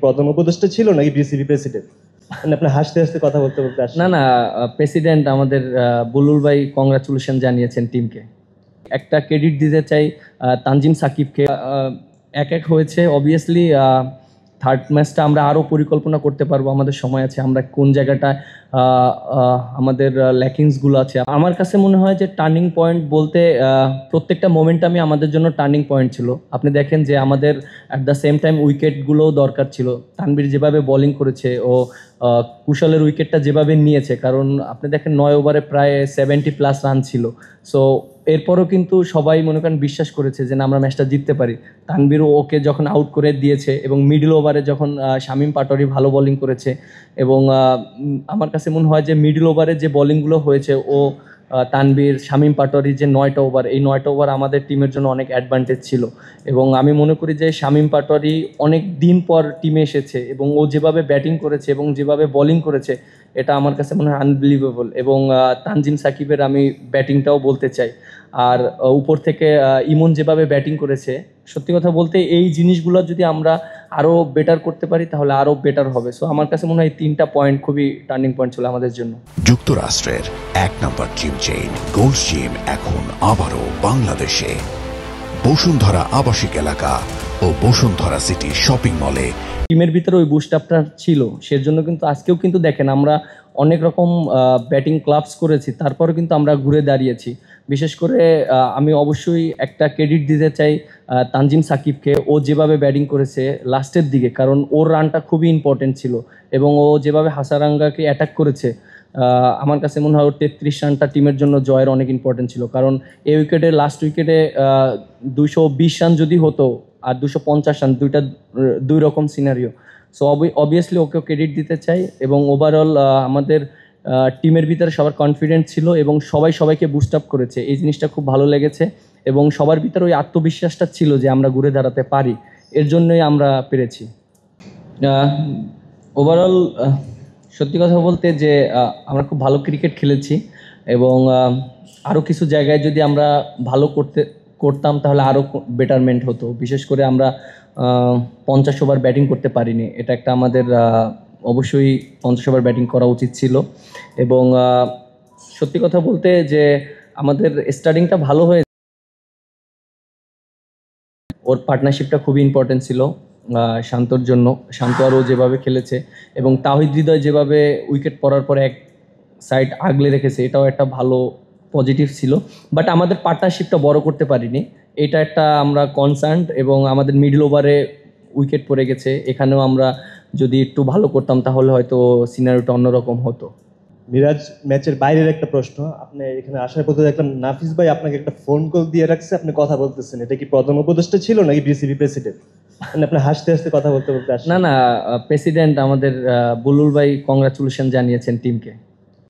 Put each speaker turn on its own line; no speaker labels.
প্রধান উপদেষ্টা ছিল নাকি বিসিবি প্রেসিডেন্ট? মানে আপনি হাসতে হাসতে কথা বলতে বলতে আসছেন।
না না, প্রেসিডেন্ট আমাদের বুলুল ভাই কংগ্রাচুলেশন জানিয়েছেন টিমকে। একটা ক্রেডিট দিতে চাই তানজিম সাকিবকে। এক এক হয়েছে অবভিয়াসলি। থার্ড ম্যাচটা আমরা আরও পরিকল্পনা করতে পারবো, আমাদের সময় আছে, আমরা কোন জায়গাটায় আমাদের ল্যাকিংসগুলো আছে। আমার কাছে মনে হয় যে টার্নিং পয়েন্ট বলতে প্রত্যেকটা মোমেন্টামই আমাদের জন্য টার্নিং পয়েন্ট ছিল। আপনি দেখেন যে আমাদের অ্যাট দ্য সেম টাইম উইকেটগুলোও দরকার ছিল। তানভীর যেভাবে বোলিং করেছে ও কুশলের উইকেটটা যেভাবে নিয়েছে, কারণ আপনি দেখেন 9 ওভারে প্রায় 70+ রান ছিল। সো এরপরও কিন্তু সবাই মনে করেন বিশ্বাস করেছে যে না, আমরা ম্যাচটা জিততে পারি। তানভীরও ওকে যখন আউট করে দিয়েছে এবং মিডল ওভারে যখন শামীম পাটোয়ারি ভালো বোলিং করেছে এবং আমার কাছে মনে হয় যে মিডল ওভারে যে বোলিংগুলো হয়েছে ও তানভীর শামীম পাটোয়ারির যে 9টা ওভার, এই 9টা ওভার আমাদের টিমের জন্য অনেক অ্যাডভান্টেজ ছিল। এবং আমি মনে করি যে শামীম পাটোয়ারি অনেক দিন পর টিমে এসেছে এবং ও যেভাবে ব্যাটিং করেছে এবং যেভাবে বোলিং করেছে, এটা আমার কাছে মনে হয় আনবিলিভেবল। এবং তানজিম সাকিবের আমি ব্যাটিংটাও বলতে চাই। আর উপর থেকে ইমন যেভাবে ব্যাটিং করেছে, সত্যি কথা বলতে এই জিনিসগুলো যদি আমরা আরও বেটার করতে পারি তাহলে আরও বেটার হবে। সো আমার কাছে মনে হয় 3টা পয়েন্ট খুবই টার্নিং পয়েন্ট ছিল আমাদের জন্য।
যুক্তরাষ্ট্রের 1 নম্বর জিম চেইন গোল্ড জিম এখন আবারও বাংলাদেশে। বসুন্ধরা আবাসিক এলাকা ও বসুন্ধরা সিটি শপিং মলে
টিমের ভিতরে ওই বুস্ট আপটা ছিল, সেজন্য কিন্তু আজকেও কিন্তু দেখেন আমরা অনেক রকম ব্যাটিং ক্লাবস করেছি, তারপরে কিন্তু আমরা ঘুরে দাঁড়িয়েছি। বিশেষ করে আমি অবশ্যই একটা ক্রেডিট দিতে চাই তানজিম সাকিবকে। ও যেভাবে ব্যাটিং করেছে লাস্টের দিকে, কারণ ওর রানটা খুবই ইম্পর্টেন্ট ছিল এবং ও যেভাবে হাসারাঙ্গাকে অ্যাটাক করেছে, আমার কাছে মনে হয় ওর 33 রানটা টিমের জন্য জয়ের অনেক ইম্পর্টেন্ট ছিল। কারণ এই উইকেটে লাস্ট উইকেটে 220 রান যদি হতো আর 250 রান, দুই রকম সিনারিও। সো অবভিয়াসলি ওকে ক্রেডিট দিতে চাই। এবং ওভারঅল আমাদের টিমের ভিতরে সবার কনফিডেন্ট ছিল এবং সবাই সবাইকে বুস্ট আপ করেছে, এই জিনিসটা খুব ভালো লেগেছে। এবং সবার ভিতরে ওই আত্মবিশ্বাসটা ছিল যে আমরা ঘুরে দাঁড়াতে পারি, এর জন্যই আমরা পেরেছি। ওভারঅল সত্যি কথা বলতে যে আমরা খুব ভালো ক্রিকেট খেলেছি এবং আরও কিছু জায়গায় যদি আমরা ভালো করতাম তাহলে আরও বেটারমেন্ট হতো। বিশেষ করে আমরা 50 ওভার ব্যাটিং করতে পারিনি, এটা একটা আমাদের অবশ্যই 50 ওভার ব্যাটিং করা উচিত ছিল। এবং সত্যি কথা বলতে যে আমাদের স্টার্টিংটা ভালো হয়ে, ওর পার্টনারশিপটা খুবই ইম্পর্টেন্ট ছিল শান্তর জন্য। শান্ত আরও যেভাবে খেলেছে এবং তাওহিদ হৃদয় যেভাবে উইকেট পড়ার পরে এক সাইড আগলে রেখেছে, এটাও একটা ভালো পজিটিভ ছিল। বাট আমাদের পার্টনারশিপটা বড় করতে পারিনি, এটা একটা আমরা কনসার্ন। এবং আমাদের মিডল ওভারে উইকেট পড়ে গেছে, এখানেও আমরা যদি একটু ভালো করতাম তাহলে হয়তো সিনারিওটা অন্যরকম হতো।
মিরাজ, ম্যাচের বাইরের একটা প্রশ্ন, আপনি এখানে আসার পথে দেখলাম নাফিস ভাই আপনাকে একটা ফোন কল দিয়ে রাখছে, আপনি কথা বলতেছেন, এটা কি প্রধান উপদেষ্টা ছিল নাকি বিসিবি প্রেসিডেন্ট? মানে আপনি হাসতে হাসতে কথা বলতে বলতে আসছেন।
না না, প্রেসিডেন্ট আমাদের বুলুল ভাই কংগ্রাচুলেশন জানিয়েছেন টিমকে।